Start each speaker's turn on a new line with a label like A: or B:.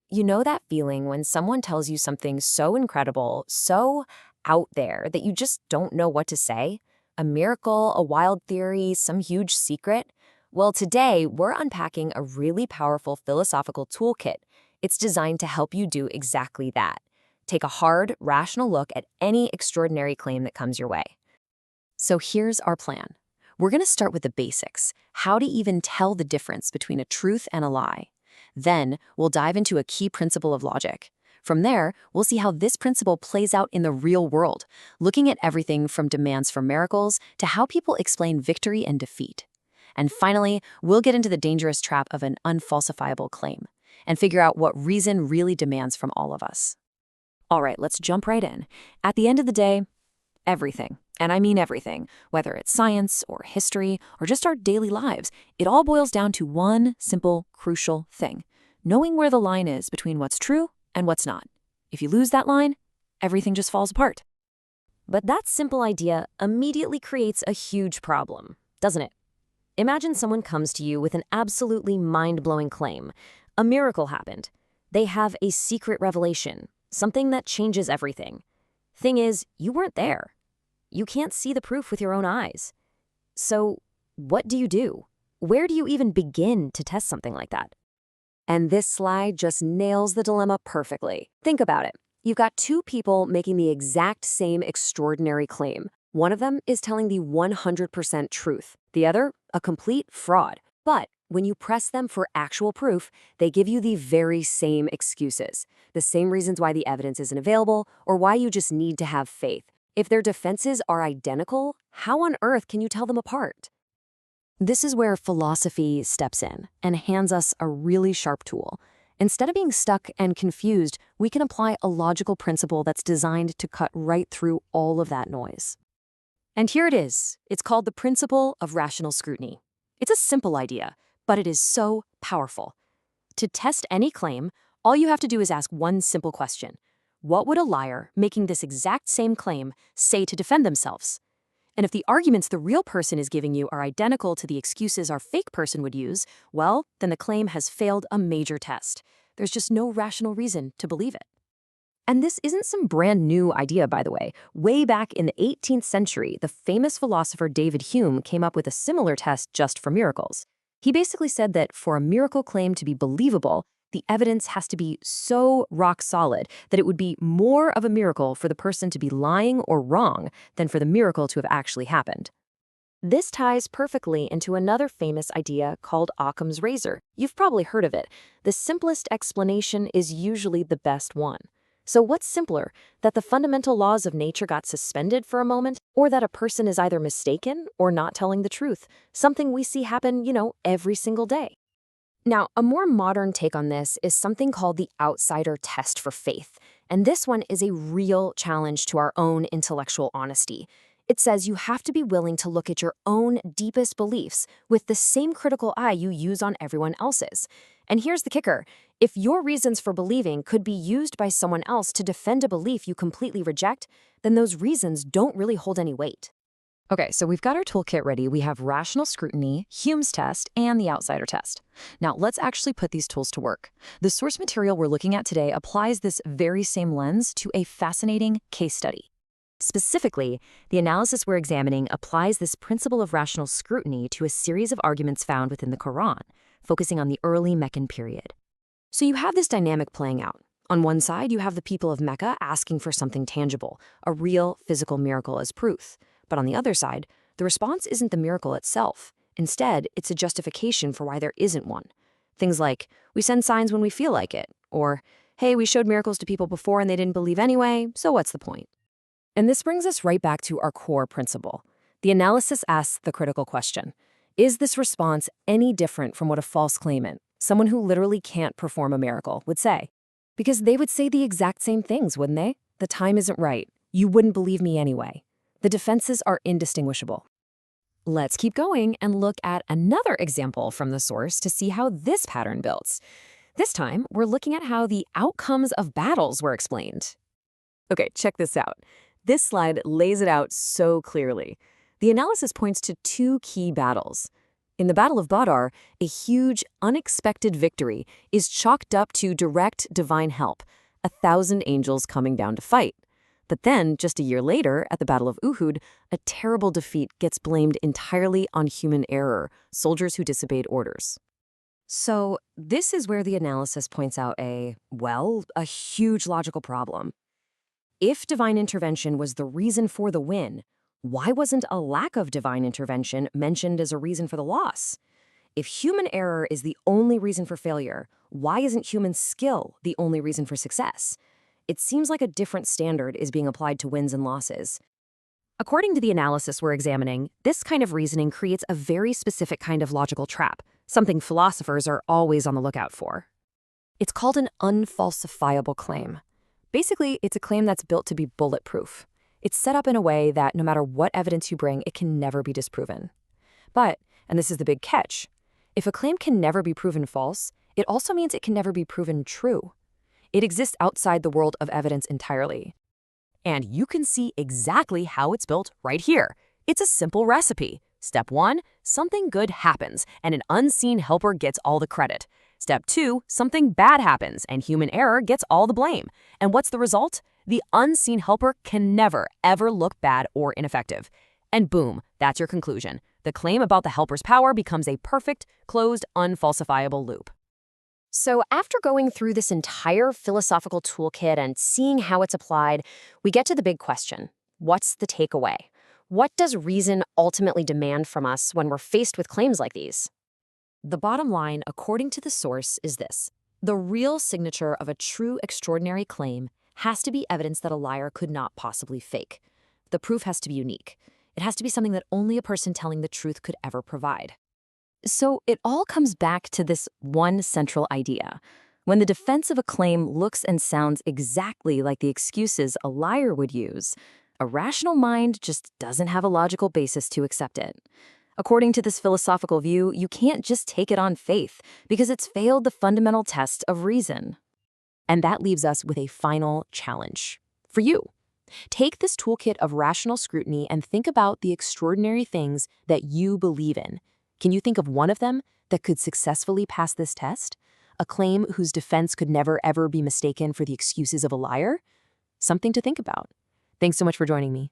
A: You know that feeling when someone tells you something so incredible, so out there that you just don't know what to say? A miracle, a wild theory, some huge secret? Well, today we're unpacking a really powerful philosophical toolkit. It's designed to help you do exactly that. Take a hard, rational look at any extraordinary claim that comes your way. So here's our plan. We're going to start with the basics, how to even tell the difference between a truth and a lie. Then, we'll dive into a key principle of logic. From there, we'll see how this principle plays out in the real world, looking at everything from demands for miracles to how people explain victory and defeat. And finally, we'll get into the dangerous trap of an unfalsifiable claim and figure out what reason really demands from all of us. All right, let's jump right in. At the end of the day, everything, and I mean everything, whether it's science or history or just our daily lives, it all boils down to one simple, crucial thing: knowing where the line is between what's true and what's not. If you lose that line, everything just falls apart. But that simple idea immediately creates a huge problem, doesn't it? Imagine someone comes to you with an absolutely mind-blowing claim. A miracle happened. They have a secret revelation, something that changes everything. Thing is, you weren't there. You can't see the proof with your own eyes. So, what do you do? Where do you even begin to test something like that? And this slide just nails the dilemma perfectly. Think about it. You've got two people making the exact same extraordinary claim. One of them is telling the 100% truth. The other, a complete fraud. But when you press them for actual proof, they give you the very same excuses. The same reasons why the evidence isn't available or why you just need to have faith. If their defenses are identical, how on earth can you tell them apart? This is where philosophy steps in and hands us a really sharp tool. Instead of being stuck and confused, we can apply a logical principle that's designed to cut right through all of that noise. And here it is. It's called the Principle of Rational Scrutiny. It's a simple idea, but it is so powerful. To test any claim, all you have to do is ask one simple question. What would a liar making this exact same claim say to defend themselves? And if the arguments the real person is giving you are identical to the excuses our fake person would use, well, then the claim has failed a major test. There's just no rational reason to believe it. And this isn't some brand new idea, by the way. Way back in the 18th century, the famous philosopher David Hume came up with a similar test just for miracles. He basically said that for a miracle claim to be believable, the evidence has to be so rock solid that it would be more of a miracle for the person to be lying or wrong than for the miracle to have actually happened. This ties perfectly into another famous idea called Occam's razor. You've probably heard of it. The simplest explanation is usually the best one. So what's simpler, that the fundamental laws of nature got suspended for a moment, or that a person is either mistaken or not telling the truth, something we see happen, every single day? Now, a more modern take on this is something called the outsider test for faith, and this one is a real challenge to our own intellectual honesty. It says you have to be willing to look at your own deepest beliefs with the same critical eye you use on everyone else's. And here's the kicker. If your reasons for believing could be used by someone else to defend a belief you completely reject, then those reasons don't really hold any weight. Okay, so we've got our toolkit ready. We have rational scrutiny, Hume's test, and the outsider test. Now, let's actually put these tools to work. The source material we're looking at today applies this very same lens to a fascinating case study. Specifically, the analysis we're examining applies this principle of rational scrutiny to a series of arguments found within the Quran, focusing on the early Meccan period. So you have this dynamic playing out. On one side, you have the people of Mecca asking for something tangible, a real physical miracle as proof. But on the other side, the response isn't the miracle itself. Instead, it's a justification for why there isn't one. Things like, we send signs when we feel like it, or, hey, we showed miracles to people before and they didn't believe anyway, so what's the point? And this brings us right back to our core principle. The analysis asks the critical question: is this response any different from what a false claimant, someone who literally can't perform a miracle, would say? Because they would say the exact same things, wouldn't they? The time isn't right. You wouldn't believe me anyway. The defenses are indistinguishable. Let's keep going and look at another example from the source to see how this pattern builds. This time, we're looking at how the outcomes of battles were explained. Okay, check this out. This slide lays it out so clearly. The analysis points to two key battles. In the Battle of Badr, a huge, unexpected victory is chalked up to direct divine help, 1,000 angels coming down to fight. But then, just a year later, at the Battle of Uhud, a terrible defeat gets blamed entirely on human error, soldiers who disobeyed orders. So, this is where the analysis points out a huge logical problem. If divine intervention was the reason for the win, why wasn't a lack of divine intervention mentioned as a reason for the loss? If human error is the only reason for failure, why isn't human skill the only reason for success? It seems like a different standard is being applied to wins and losses. According to the analysis we're examining, this kind of reasoning creates a very specific kind of logical trap, something philosophers are always on the lookout for. It's called an unfalsifiable claim. Basically, it's a claim that's built to be bulletproof. It's set up in a way that no matter what evidence you bring, it can never be disproven. But, and this is the big catch, if a claim can never be proven false, it also means it can never be proven true. It exists outside the world of evidence entirely. And you can see exactly how it's built right here. It's a simple recipe. Step 1, something good happens, and an unseen helper gets all the credit. Step 2, something bad happens, and human error gets all the blame. And what's the result? The unseen helper can never, ever look bad or ineffective. And boom, that's your conclusion. The claim about the helper's power becomes a perfect, closed, unfalsifiable loop. So after going through this entire philosophical toolkit and seeing how it's applied, we get to the big question. What's the takeaway? What does reason ultimately demand from us when we're faced with claims like these? The bottom line, according to the source, is this. The real signature of a true extraordinary claim has to be evidence that a liar could not possibly fake. The proof has to be unique. It has to be something that only a person telling the truth could ever provide. So it all comes back to this one central idea. When the defense of a claim looks and sounds exactly like the excuses a liar would use, a rational mind just doesn't have a logical basis to accept it. According to this philosophical view, you can't just take it on faith because it's failed the fundamental test of reason. And that leaves us with a final challenge for you. Take this toolkit of rational scrutiny and think about the extraordinary things that you believe in. Can you think of one of them that could successfully pass this test? A claim whose defense could never ever be mistaken for the excuses of a liar? Something to think about. Thanks so much for joining me.